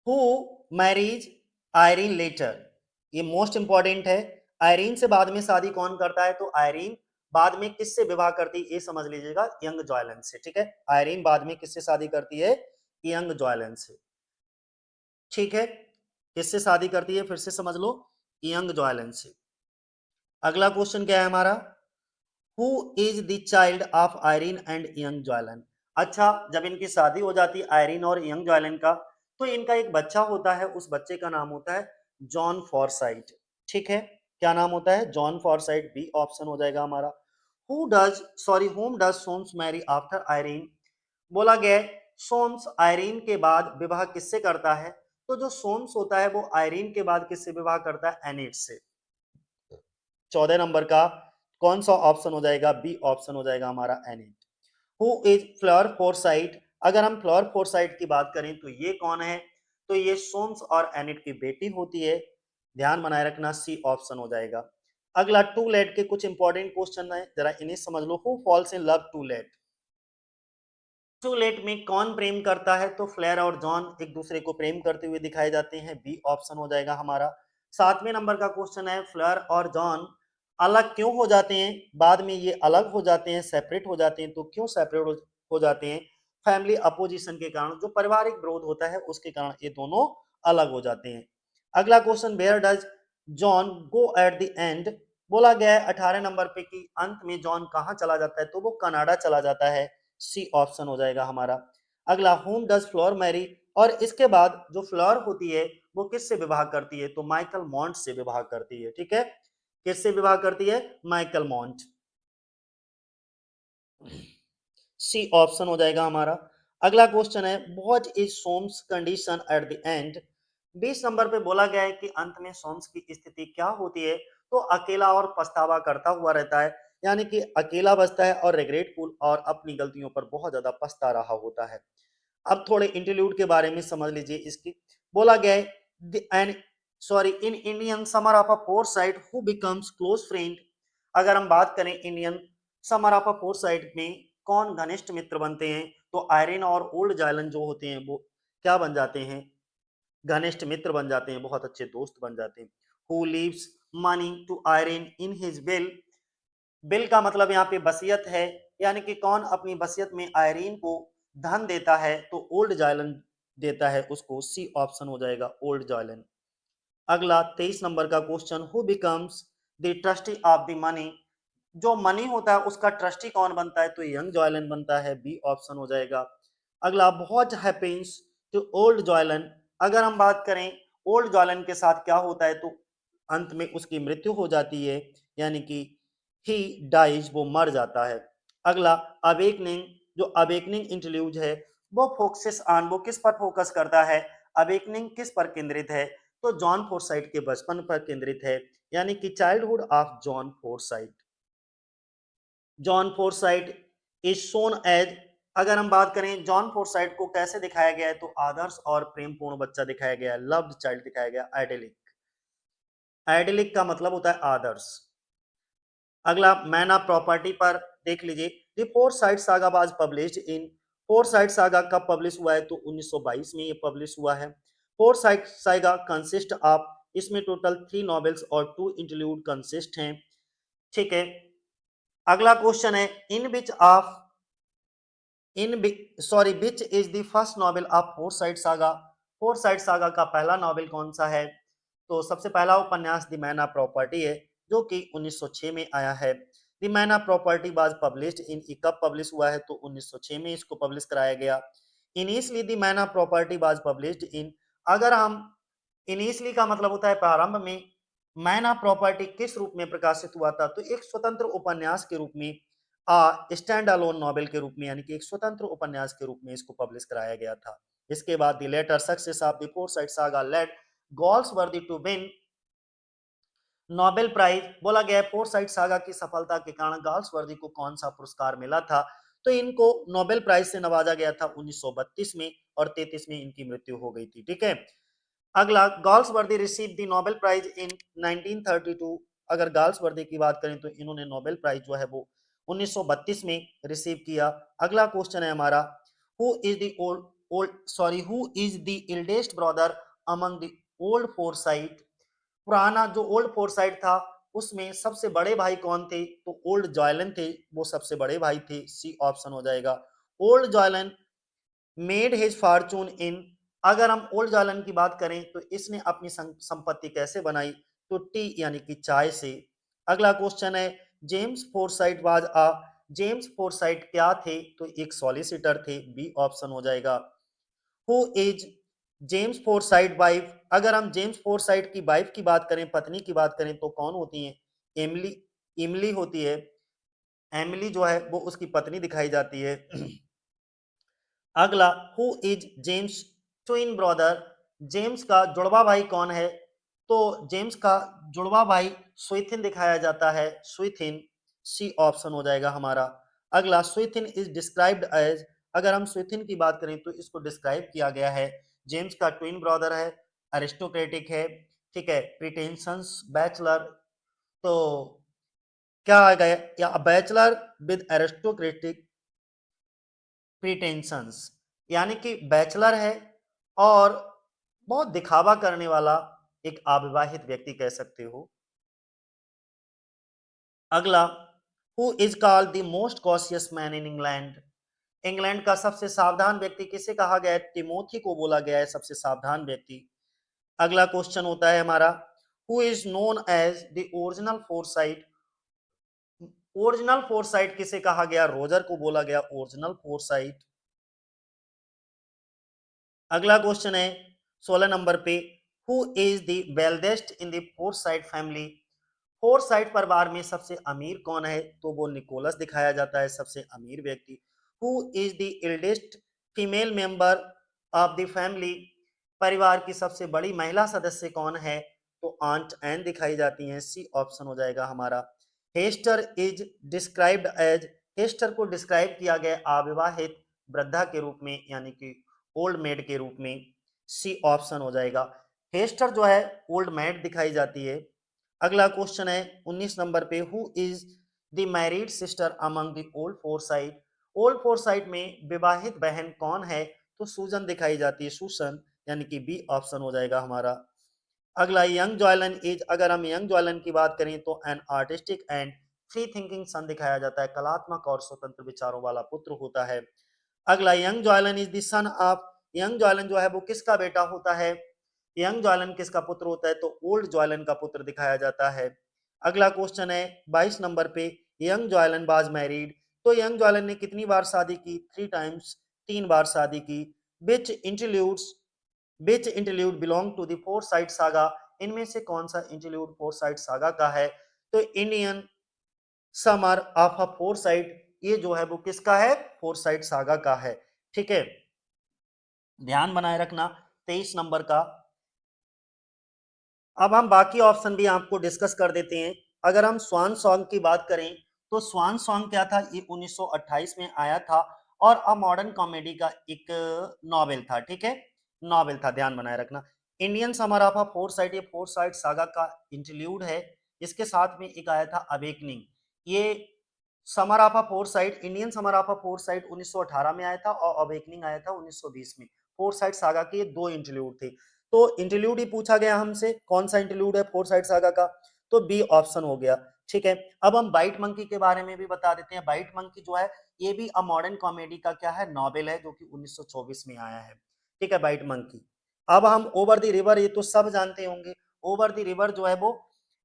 हु मैरिज आयरीन लेटर, ये मोस्ट इंपॉर्टेंट है। आयरीन से बाद में शादी कौन करता है, तो आयरीन बाद में किससे विवाह करती है, ये समझ लीजिएगा, यंग जॉयलन से। ठीक है, आयरीन बाद में किससे शादी करती है, यंग जॉयलन से। ठीक है, किससे शादी करती है, फिर से समझ लो, यंग जॉयलन से। अगला क्वेश्चन क्या है हमारा, who is the child of Irene and young Jolyon. अच्छा, जब इनकी शादी हो जाती है आयरीन और यंग जॉयलन का, तो इनका एक बच्चा होता है, उस बच्चे का नाम होता है जॉन फॉरसाइट। ठीक है, क्या नाम होता है, जॉन फॉरसाइट, बी ऑप्शन हो जाएगा हमारा। Who does sorry whom does Soames marry after Irene. बोला गया है, सोम्स आयरीन के बाद विवाह किससे करता है, तो जो सोम्स होता है वो आयरीन के बाद किससे विवाह करता है, एनिट से। 14 नंबर का कौन सा ऑप्शन हो जाएगा, बी ऑप्शन हो जाएगा हमारा, unit. Who is floor foresight. अगर हम फ्लोर फोरसाइट की बात करें तो ये कौन है, तो ये सोम्स और एनिट की बेटी होती है। ध्यान बनाए रखना, सी ऑप्शन हो जाएगा। अगला टू लेट के कुछ इंपॉर्टेंट क्वेश्चन है, जरा इन्हें समझ लो। Who falls in love too late. Too late में कौन प्रेम करता है, तो फ्लेयर और जॉन एक दूसरे को प्रेम करते हुए दिखाए जाते हैं, बी ऑप्शन हो जाएगा हमारा। 7वें नंबर का क्वेश्चन है, फ्लेयर और जॉन अलग क्यों हो जाते हैं, बाद में ये अलग हो जाते हैं, सेपरेट हो जाते हैं, तो क्यों सेपरेट हो जाते हैं, फैमिली अपोजिशन के कारण, जो पारिवारिक विरोध होता है उसके कारण ये दोनों अलग हो जाते हैं। अगला question, where does Jon go at the end. बोला गया है 18 नंबर पे कि अंत में जॉन कहाँ चला जाता है, तो वो कनाडा चला जाता है, सी ऑप्शन हो जाएगा हमारा। अगला, होम डज फ्लोर मैरी। और इसके बाद जो फ्लोर होती है वो किससे विवाह करती है, तो माइकल मॉन्ट से विवाह करती है। ठीक है, किससे विवाह करती है, माइकल मॉन्ट, सी ऑप्शन हो जाएगा हमारा। अगला क्वेश्चन है, what is Soames condition at the end. 20 number पे बोला गया है कि अंत में सोम्स की स्थिति क्या होती है, तो अकेला और पछतावा करता हुआ रहता है, यानी कि अकेला बचता है और रिग्रेटफुल और अपनी गलतियों पर बहुत ज्यादा पछता रहा होता है। अब थोड़े इंटरल्यूड के बारे में समझ लीजिए इसकी। बोला गया है and sorry in Indian summer of a foresight who becomes close friend. अगर हम बात करें Indian summer of a foresight में कौन घनिष्ठ मित्र बनते हैं, तो आयरन और ओल्ड जाइलन जो होते हैं वो क्या बन जाते हैं, घनिष्ठ मित्र बन जाते हैं, बहुत अच्छे दोस्त बन जाते हैं। Who leaves money to iron in his will. Bill का मतलब यहाँ पे वसीयत है, यानी कि कौन अपनी वसीयत में आयरीन को धन देता है, तो ओल्ड जाइलन देता है उसको, सी ऑप्शन हो जाएगा, ओल्ड जाइलन। अगला 23 नंबर का question, who becomes the trustee of the money. जो मनी होता है उसका ट्रस्टी कौन बनता है, तो यंग जॉयलन बनता है, बी ऑप्शन हो जाएगा। अगला, व्हाट हैपेंस टू ओल्ड जॉयलन। अगर हम बात करें ओल्ड जॉयलन के साथ क्या होता है, तो अंत में उसकी मृत्यु हो जाती है, यानी कि ही डाइज, वो मर जाता है। अगला, अवेकनिंग, जो अवेकनिंग इंटरल्यूड है वो फोकसेस ऑन, वो किस पर फोकस करता है, अवेकनिंग किस पर केंद्रित है, तो जॉन फोरसाइट के बचपन पर केंद्रित है, यानी कि childhood of Jon Forsyte. Jon Forsyte is shown as, अगर हम बात करें जॉन फोरसाइट को कैसे दिखाया गया है, तो आदर्श और प्रेमपूर्ण बच्चा दिखाया गया है, लव्ड चाइल्ड दिखाया गया, आइडेलिक। आइडेलिक का मतलब होता है आदर्श। अगला, मैन ऑफ प्रॉपर्टी पर देख लीजिए, the Forsyte saga was published in. Four side saga कब पब्लिश हुआ है, तो 1922 में ये पब्लिश हुआ है। Four side saga consist of, इसमें टोटल 3 नॉवेल्स और 2 इंटरल्यूड कंसिस्ट हैं। ठीक है, अगला क्वेश्चन है, in which of in sorry which is the first novel of Forsyte saga. Forsyte saga का पहला नॉवेल कौन सा है? तो सबसे पहला उपन्यास द मैन ऑफ प्रॉपर्टी है, जो कि 1906 में आया है। The man of property was published in, कब पब्लिश हुआ है? तो 1906 में इसको पब्लिश कराया गया। Initially the man of property was published in, अगर हम इनिशियली का मतलब होता है प्रारंभ में, मैन ऑफ प्रॉपर्टी किस रूप में प्रकाशित हुआ था? तो एक स्वतंत्र उपन्यास के रूप में, स्टैंड अलोन नॉवेल के रूप में, यानी कि एक स्वतंत्र उपन्यास के रूप में इसको पब्लिश कराया गया था। इसके बाद the latter success of the Forsyte saga led Galsworthy to win Nobel prize. बोला गया फोर साइड सागा की सफलता के कारण गॉल्सवर्दी को कौन सा पुरस्कार मिला था? तो इनको नोबेल प्राइज से नवाजा गया था 1932 में, और 33 में इनकी मृत्यु हो गई थी। ठीक है, अगला, Galsworthy receive the Nobel prize in 1932। अगर गॉल्सवर्दी की बात करें तो इन्होंने नोबेल प्राइज जो है वो 1932 में रिसीव किया। अगला क्वेश्चन है हमारा, who is the old old sorry who is the eldest brother among the old Forsyte. पुराना जो ओल्ड फोर साइड था उसमें सबसे बड़े भाई कौन थे? तो ओल्ड जॉयलन थे, वो सबसे बड़े भाई थे। सी ऑप्शन हो जाएगा। ओल्ड जॉयलन मेड हिज फॉर्चून इन, अगर हम ओल्ड जालन की बात करें तो इसने अपनी संपत्ति कैसे बनाई? तो टी यानी कि चाय से। अगला क्वेश्चन है, James foresight was a, James foresight क्या थे? तो एक सॉलिसिटर थे। बी ऑप्शन हो जाएगा। Who is James foresight wife, अगर हम जेम्स फोरसाइट की वाइफ की बात करें, पत्नी की बात करें, तो कौन होती है? एमिली, इमली होती है। एमिली जो है वो उसकी पत्नी दिखाई जाती है। अगला, who is James twin brother, James का जुड़वा भाई कौन है? तो जेम्स का जुड़वा भाई स्वीथिन दिखाया जाता है। स्वीथिन, सी ऑप्शन हो जाएगा हमारा। अगला, स्वीथिन इज डिस्क्राइब्ड एज, अगर हम स्वीथिन की बात करें तो इसको डिस्क्राइब किया गया है, जेम्स का ट्विन ब्रदर है, अरिस्टोक्रेटिक है, ठीक है, प्रिटेंशंस बैचलर। तो क्या आ गया, या बैचलर विद अरिस्टोक्रेटिक प्रिटेंशंस, यानी कि बैचलर है और बहुत दिखावा करने वाला एक अविवाहित व्यक्ति कह सकते हो। अगला, who is called the most cautious man in England, England का सबसे सावधान व्यक्ति किसे कहा गया है? टिमोथी को बोला गया है सबसे सावधान व्यक्ति। अगला क्वेश्चन होता है हमारा, who is known as the original Forsyte, original Forsyte किसे कहा गया? रोजर को बोला गया ओरिजिनल फोरसाइट। अगला क्वेश्चन है 16 नंबर पे, who is the wealthiest in the Forsyte family, Forsyte परिवार में सबसे अमीर कौन है? तो वो निकोलस दिखाया जाता है सबसे अमीर व्यक्ति। Who is the eldest female member of the family, परिवार की सबसे बड़ी महिला सदस्य कौन है? तो आंट एन दिखाई जाती हैं। सी ऑप्शन हो जाएगा हमारा। Hester is described as, Hester को डिस्क्राइब किया गया अविवाहित वृद्धा के रूप में, यानी कि ओल्ड मेड के रूप में। सी ऑप्शन हो जाएगा। हेस्टर जो है ओल्ड मेड दिखाई जाती है। अगला क्वेश्चन है 19 नंबर पे, who is the married sister among the old foresight, old foresight में विवाहित बहन कौन है? तो सूजन दिखाई जाती है, सूसन, यानी कि बी ऑप्शन हो जाएगा हमारा। अगला, यंग जॉयलन इज, अगर हम यंग जॉयलन की बात करें तो an artistic and free thinking son दिखाया जाता है, कलात्मक और स्वतंत्र विचारों वाला पुत्र होता है। अगला, young Jolyon is the son of, young Jolyon जो है वो किसका बेटा होता है? यंग जॉयलन किसका पुत्र होता है? तो ओल्ड जॉयलन का पुत्र दिखाया जाता है। अगला क्वेश्चन है 22 नंबर पे, यंग जॉयलन वाज मैरिड, तो यंग जॉयलन ने कितनी बार शादी की? 3 टाइम्स, 3 बार शादी की। Which interludes, which interlude belong to the Forsyte saga, इनमें से कौन सा इंटरल्यूड फोरसाइट सागा का है? तो Indian summer of a foresight, ये जो है वो किसका है? फोरसाइट सागा का है। ठीक है, ध्यान बनाए रखना 23 नंबर का। अब हम बाकी ऑप्शन भी आपको डिस्कस कर देते हैं। अगर हम स्वान सॉन्ग की बात करें तो स्वान सॉन्ग क्या था? ये 1928 में आया था और अ मॉडर्न कॉमेडी का एक नॉवेल था। ठीक है, नॉवेल था, ध्यान बनाए रखना। Indian summer of a foresight, ये फोरसाइट सागा का इंटरल्यूड है। इसके साथ में एक आया था अवेकनिंग। ये summer of a foresight, Indian summer of a foresight 1918 में आया था और अवेकनिंग आया था 1920 में। फोरसाइट सागा के दो इंटरल्यूड थे। तो इंटरल्यूड ही पूछा गया हमसे, कौन सा इंटरल्यूड है फोरसाइट सागा का? तो बी ऑप्शन हो गया। ठीक है, अब हम वाइट मंकी के बारे में भी बता देते हैं। वाइट मंकी जो है ये भी अ मॉडर्न कॉमेडी का क्या है, नॉवेल है, जो कि 1924 में आया है। ठीक है, वाइट मंकी। अब हम ओवर द रिवर, ये तो सब जानते होंगे। ओवर द रिवर जो है वो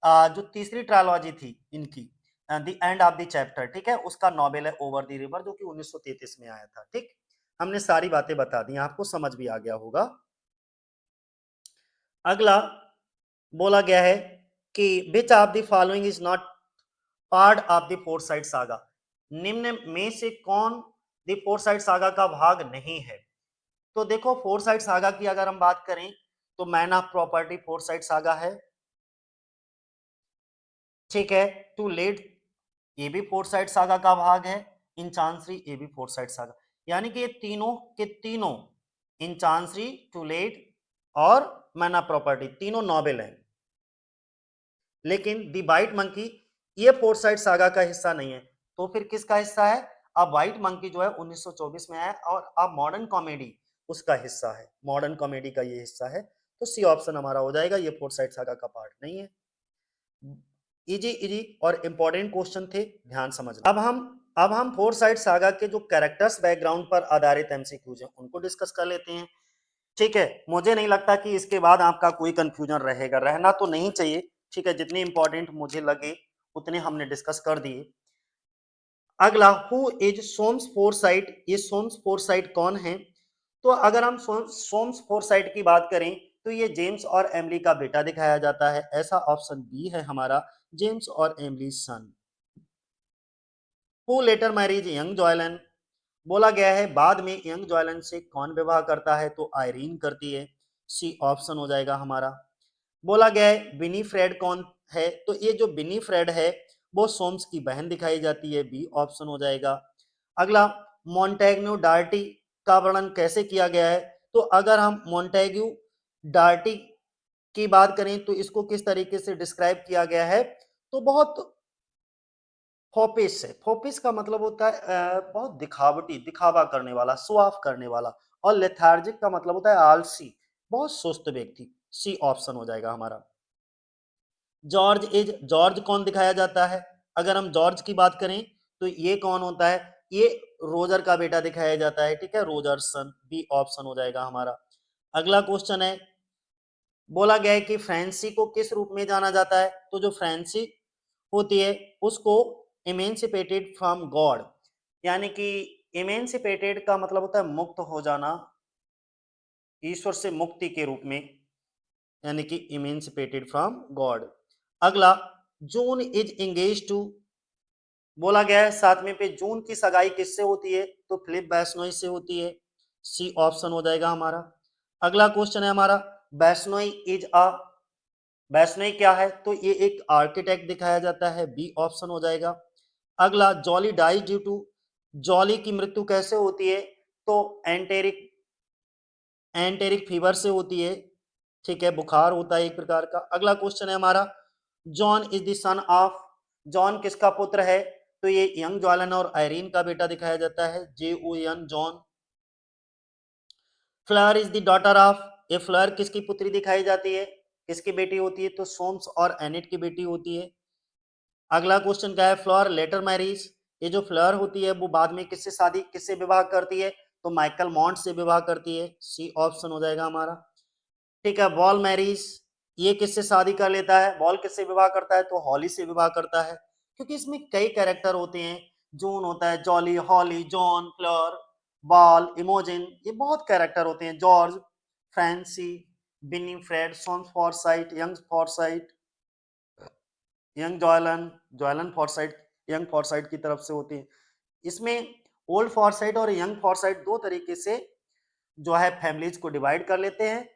जो तीसरी ट्रायलॉजी थी इनकी, the end of the chapter, ठीक है, उसका नॉवेल है ओवर द रिवर, जो कि 1933 में आया था। ठीक, हमने सारी बातें बता दी, आपको समझ भी आ गया होगा। अगला बोला गया है कि which of the following is not part of the Forsyte saga, निम्न में से कौन द फोर्साइट सागा का भाग नहीं है। तो देखो, फोर्साइट सागा की अगर हम बात करें तो man of property Forsyte saga है। ठीक है, टू लेट, ये भी फोर्साइट सागा का भाग है। इन चांसरी, ये भी फोर्साइट सागा। यानी कि ये तीनों के तीनों, इन चांसरी, टू लेट और मैन ऑफ प्रॉपर्टी, तीनों नॉवेल हैं। लेकिन दी वाइट मंकी ये फोर्साइट सागा का हिस्सा नहीं है। तो फिर किसका हिस्सा है? अब वाइट मंकी जो है 1924 में है, और अब मॉडर्न कॉमेडी उसका हिस्सा है, मॉडर्न कॉमेडी का ये हिस्सा है। तो सी ऑप्शन हमारा हो जाएगा, ये फोर्साइट सागा का पार्ट नहीं है। इजी इजी और इंपॉर्टेंट क्वेश्चन थे, ध्यान समझना। अब हम फोर्साइट सागा के जो कैरेक्टर्स बैकग्राउंड पर आधारित एमसीक्यूज हैं उनको डिस्कस कर लेते हैं। ठीक है, मुझे नहीं लगता कि इसके बाद आपका कोई कंफ्यूजन रहेगा, रहना तो नहीं चाहिए। ठीक है, जितने इंपॉर्टेंट मुझे लगे उतने हमने डिस्कस कर दिए। अगला, हु इज सोम्स फोरसाइट, ये सोम्स फोरसाइट कौन है? तो अगर हम सोम्स फोरसाइट की बात करें तो ये जेम्स और एमिली का बेटा दिखाया जाता है। ऐसा ऑप्शन बी है हमारा, जेम्स और Emily son. Who later marriage young Jolyon, बोला गया है बाद में यंग जॉयलन से कौन विवाह करता है? तो आयरीन करती है। सी ऑप्शन हो जाएगा हमारा। बोला गया है विनीफ्रेड कौन है? तो ये जो विनीफ्रेड है वो सोम्स की बहन दिखाई जाती है। बी ऑप्शन हो जाएगा। अगला, मॉन्टेग्यू डार्टी का वर्णन कैसे किया गया है? तो अगर हम मॉन्टेग्यू डार्टी की बात करें तो इसको किस तरीके से डिस्क्राइब किया गया है? तो बहुत फोपिस है। फोपिस का मतलब होता है बहुत दिखावटी, दिखावा करने वाला, शो ऑफ करने वाला। और लेथार्जिक का मतलब होता है आलसी, बहुत सुस्त व्यक्ति। सी ऑप्शन हो जाएगा हमारा। जॉर्ज इज, जॉर्ज कौन दिखाया जाता है? अगर हम जॉर्ज की बात करें तो ये कौन होता है? ये रोजर का बेटा दिखाया जाता है। ठीक है, रोजर सन। बी ऑप्शन हो जाएगा हमारा। अगला क्वेश्चन है, बोला गया है कि फ्रांसी को किस रूप में जाना जाता है? तो जो फ्रांसी होती है उसको इमेंसिपेटेड फ्रॉम गॉड, यानी कि इमेंसिपेटेड का मतलब होता है मुक्त हो जाना, ईश्वर से मुक्ति के रूप में, यानी कि इमेंसिपेटेड फ्रॉम गॉड। अगला, जून इज एंगेज टू, बोला गया है सातवें पे जून की सगाई किससे होती है? तो फिलिप बैसनोई से होती है। सी ऑप्शन हो जाएगा हमारा। अगला क्वेश्चन है हमारा, बैसनोई इज अ, बैसनोई क्या है? तो ये एक आर्किटेक्ट दिखाया जाता है। बी ऑप्शन हो जाएगा। अगला, Jolly dies due to, Jolly की मृत्यु कैसे होती है? तो एंटेरिक, एंटेरिक फीवर से होती है। ठीक है, बुखार होता है एक प्रकार का। अगला क्वेश्चन है हमारा, John is the son of, John किसका पुत्र है? तो ये यंग जॉलन और आयरीन का बेटा दिखाया जाता है। J O N, John. Fleur is the daughter of, ये फ्लर किसकी पुत्री दिखाई जाती है? किसकी बेटी होती है? तो सोम्स और एनिट की बेटी होती है। अगला क्वेश्चन क्या है, फ्लोर लेटर मैरिज, ये जो फ्लोर होती है वो बाद में किससे शादी, किससे विवाह करती है? तो माइकल मॉन्ट से विवाह करती है। सी ऑप्शन हो जाएगा हमारा। ठीक है, वॉल मैरिज, ये किससे शादी कर लेता है? वॉल किससे विवाह करता है? तो हॉली से विवाह करता है। क्योंकि इसमें कई कैरेक्टर होते हैं, जून होता है, Jolly, Holly, Jon, Fleur, Val, Imogen, ये बहुत कैरेक्टर होते हैं, George, Francie, Winifred, Soames Forsyte, young Forsyte, young Jolyon, Jolyon Forsyte, young Forsyte की तरफ से होती है। इसमें ओल्ड फॉरसाइट और यंग फॉरसाइट दो तरीके से जो है फैमिलीज को डिवाइड कर लेते हैं।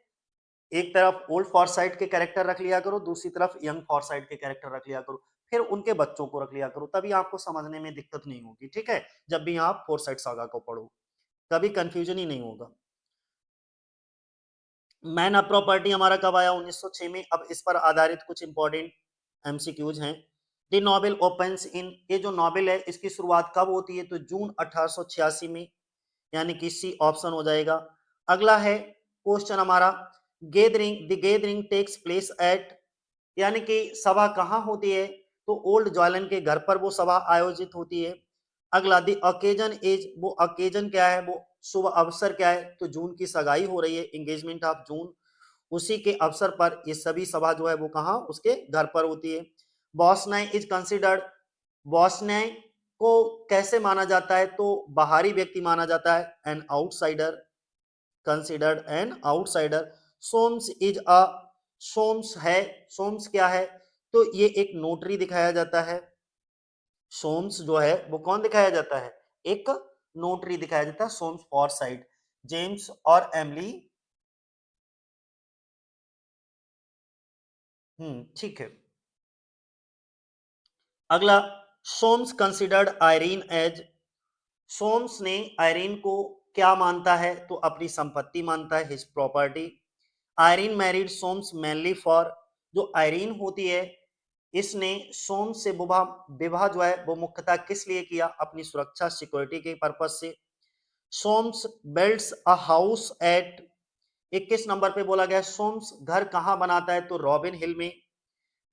एक तरफ ओल्ड फॉरसाइट के कैरेक्टर रख लिया करो, दूसरी तरफ यंग फॉरसाइट के कैरेक्टर रख लिया करो, फिर उनके बच्चों को रख लिया करो, तभी आपको समझने में दिक्कत नहीं होगी। ठीक है, जब भी आप फॉरसाइट सागा को पढ़ो कभी कंफ्यूजन ही नहीं होगा। मैन ऑफ प्रॉपर्टी हमारा कब आया? 1906 में। अब इस पर आधारित कुछ इंपॉर्टेंट एमसीक्यूज हैं। द नॉवेल ओपन्स इन, ये जो नॉवेल है इसकी शुरुआत कब होती है? तो जून 1886 में, यानी कि सी ऑप्शन हो जाएगा। अगला है क्वेश्चन हमारा, gathering, the gathering takes place at, यानी कि सभा कहाँ होती है? तो ओल्ड जॉयलन के घर पर वो सभा आयोजित होती है। अगला द ओकेजन इज, वो ओकेजन क्या है, वो शुभ अवसर क्या है, तो जून की सगाई हो रही है, एंगेजमेंट ऑफ जून, उसी के अवसर पर ये सभी सभा जो है वो कहाँ, उसके घर पर होती है। बॉसनाई इज कंसिडर्ड, बॉसनाई को कैसे माना जाता है, तो बाहरी व्यक्ति माना जाता है, an outsider, considered an outsider. Soames is a, Soames है, सोम्स क्या है, तो ये एक नोटरी दिखाया जाता है। सोम्स जो है वो कौन दिखाया जाता है, एक नोटरी दिखाया जाता है, सोम्स फॉर साइड। जेम्स और एमली, ठीक है। अगला, सोम्स कंसिडर्ड आयरीन एज, सोम्स ने आयरीन को क्या मानता है, तो अपनी संपत्ति मानता है, his property. Irene married Soames mainly for, जो आयरीन होती है इसने सोम्स से विवाह, विवाह जो है वो मुख्यतः किस लिए किया, अपनी सुरक्षा सिक्योरिटी के पर्पज से। Soames builds a house at, 21 number पे बोला गया सोम्स घर कहां बनाता है, तो रॉबिन हिल में,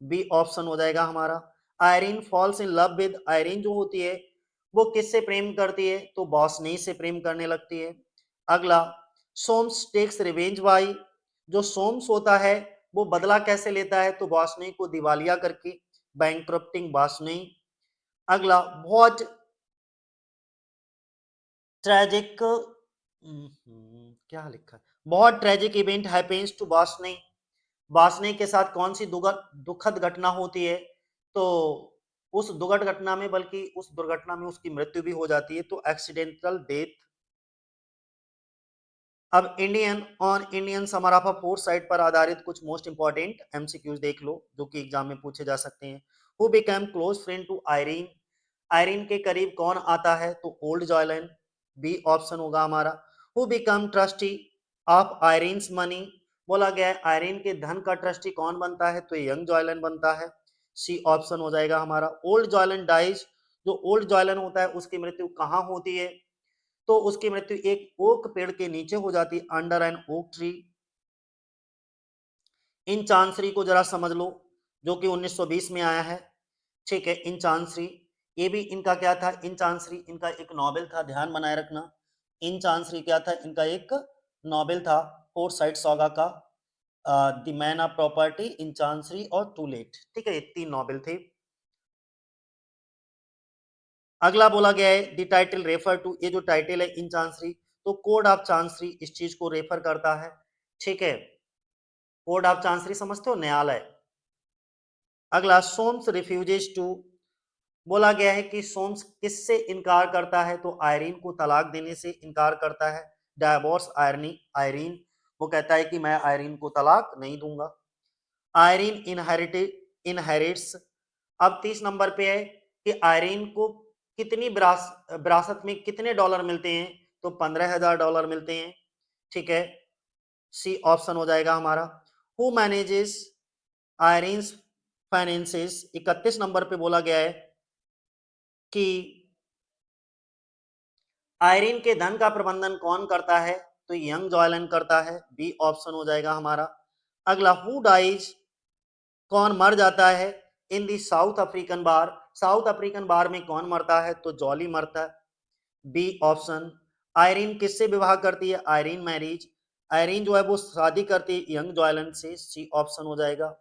बी ऑप्शन हो जाएगा हमारा। Irene false in love with, Irene जो होती है वो किससे प्रेम करती है, तो बॉसनी से प्रेम करने लगती है। अगला, सोम्स टेक्स रिवेंज बाई, जो सोम्स होता है वो बदला कैसे लेता है, तो बॉसनी को दिवालिया करके, बैंक्रप्टिंग बॉसनी। अगला, बहुत ट्रेजिक, क्या लिखा है, बहुत tragic event happens to Bosinney, Bosinney के साथ कौन सी दुखद घटना होती है, तो उस दुखद घटना में, बल्कि उस दुर्घटना में उसकी मृत्यु भी हो जाती है, तो एक्सीडेंटल डेथ। अब इंडियन ऑन इंडियन समाराफा फोर्थ साइड पर आधारित कुछ मोस्ट इंपॉर्टेंट एमसीक्यूज देख लो जो कि एग्जाम में पूछे जा सकते हैं। Who become close friend to Irene, Irene के करीब कौन आता है, तो ओल्ड जॉयलन, बी ऑप्शन होगा हमारा। Who become trustee of Irene's money, बोला गया है आयरीन के धन का ट्रस्टी कौन बनता है, तो यंग जॉयलन बनता है, सी ऑप्शन हो जाएगा हमारा। ओल्ड जॉयलन डाइज, जो ओल्ड जॉयलन होता है उसकी मृत्यु कहाँ होती है, तो उसकी मृत्यु एक ओक पेड़ के नीचे हो जाती है, अंडर एन ओक ट्री। इन चांसरी को जरा समझ लो, जो कि 1920 में आया है, ठीक है। इन चांसरी, ये भी इनका क्या था, इन चांसरी इनका एक नॉवेल था, ध्यान बनाए रखना। इन चांसरी क्या था, इनका एक नॉवेल था, फोर साइड सॉगा का, the man of property, in chancery और टू लेट, ठीक है, ये तीन नॉवेल थे। अगला बोला गया है द टाइटल रेफर टू, ये जो टाइटल है इन चांसरी, तो कोड ऑफ चांसरी इस चीज को रेफर करता है, ठीक है। कोड ऑफ चांसरी समझते हो, न्यायालय। अगला, सोम्स रिफ्यूजेस टू, बोला गया है कि सोम्स किससे इनकार करता है, तो आयरीन को तलाक देने से इनकार करता है, डायवोर्स आयरनी, आयरीन, वो कहता है कि मैं आयरीन को तलाक नहीं दूंगा। आयरीन इनहेरिटेड, इनहेरिट्स, अब 30 नंबर पे है कि आयरीन को कितनी विरासत में कितने डॉलर मिलते हैं, तो 15,000 डॉलर मिलते हैं, ठीक है, सी ऑप्शन हो जाएगा हमारा। हु मैनेजेस आयरीन्स फाइनेंसेस, 31 नंबर पे बोला गया है कि आयरीन के धन का प्रबंधन कौन करता है, तो यंग जॉयलन करता है, बी ऑप्शन हो जाएगा हमारा। अगला, हु डाइज, कौन मर जाता है, इन दी साउथ अफ्रीकन बार, साउथ अफ्रीकन बार में कौन मरता है, तो जॉली मरता है, बी ऑप्शन। आयरीन किससे विवाह करती है, आयरीन मैरिज, आयरीन जो है वो शादी करती है यंग जॉयलन से, सी ऑप्शन हो जाएगा।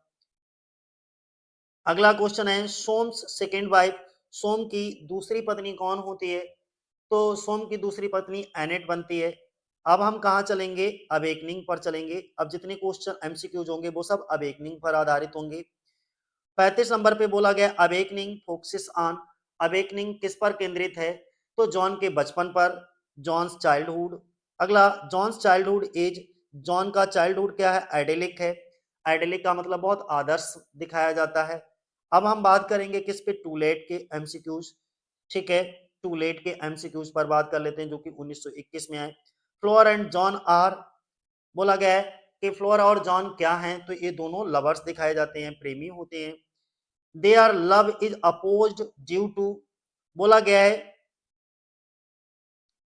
अगला क्वेश्चन है सोम्स सेकेंड वाइफ, सोम की दूसरी पत्नी कौन होती है, तो सोम की दूसरी पत्नी एनेट बनती है। अब हम कहाँ चलेंगे, अवेकनिंग पर चलेंगे। अब जितने क्वेश्चन एमसीक्यूज होंगे वो सब अवेकनिंग पर आधारित होंगे। 35 नंबर पे बोला गया अवेकनिंग फोकसिस ऑन, अवेकनिंग किस पर केंद्रित है, तो जॉन के बचपन पर, जॉन्स चाइल्डहुड। अगला, जॉन्स चाइल्डहुड एज, जॉन का चाइल्डहुड क्या है, आइडेलिक है, आइडेलिक का मतलब बहुत आदर्श दिखाया जाता है। अब हम बात करेंगे किस पे, टूलेट के एमसीक्यूज, ठीक है, टूलेट के एमसीक्यूज पर बात कर लेते हैं जो कि 1921 में आए। फ्लोर एंड जॉन आर, बोला गया है कि फ्लोर और जॉन क्या हैं, तो ये दोनों लवर्स दिखाए जाते हैं, प्रेमी होते हैं। Their love is opposed due to, बोला गया है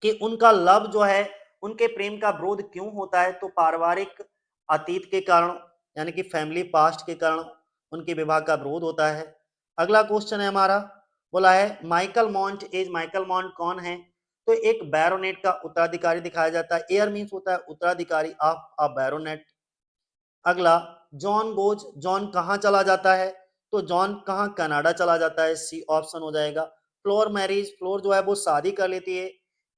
कि उनका लव जो है, उनके प्रेम का विरोध क्यों होता है, तो पारिवारिक अतीत के कारण, यानी कि फैमिली पास्ट के कारण उनके विवाह का विरोध होता है। अगला क्वेश्चन है हमारा, बोला है Michael Mont as, Michael Mont कौन है? तो एक बैरोनेट का उत्तराधिकारी दिखाया जाता है। एयर मीन्स होता है उत्तराधिकारी ऑफ अ बैरोनेट। अगला जॉन गोज, जॉन कहाँ चला जाता है? तो जॉन कहाँ, कनाडा चला जाता है, सी ऑप्शन हो जाएगा। फ्लोर मैरिज, फ्लोर जो है वो शादी कर लेती है,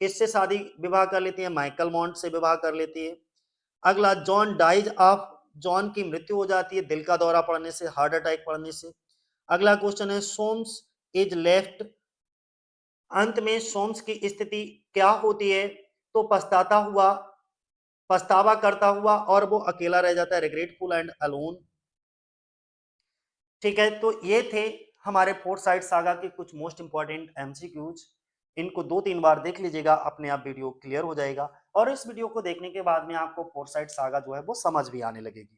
किससे शादी विवाह कर लेती है? माइकल मॉन्ट से विवाह कर लेती है। अगला जॉन डाइज ऑफ, जॉन की मृत्यु हो जाती है दिल का दौरा पड़ने से, हार्ट अटैक पड़ने से। अगला क्वेश्चन है सोम्स इज लेफ्ट, अंत में सोम्स की स्थिति क्या होती है? तो पछताता हुआ, पछतावा करता हुआ और वो अकेला रह जाता है, रिग्रेटफुल एंड अलोन। ठीक है, तो ये थे हमारे फोर्थ साइड सागा के कुछ मोस्ट इंपॉर्टेंट एमसीक्यूज। इनको 2-3 बार देख लीजिएगा, अपने आप वीडियो क्लियर हो जाएगा और इस वीडियो को देखने के बाद में आपको फोर्थ साइड सागा जो है वो समझ भी आने लगेगी।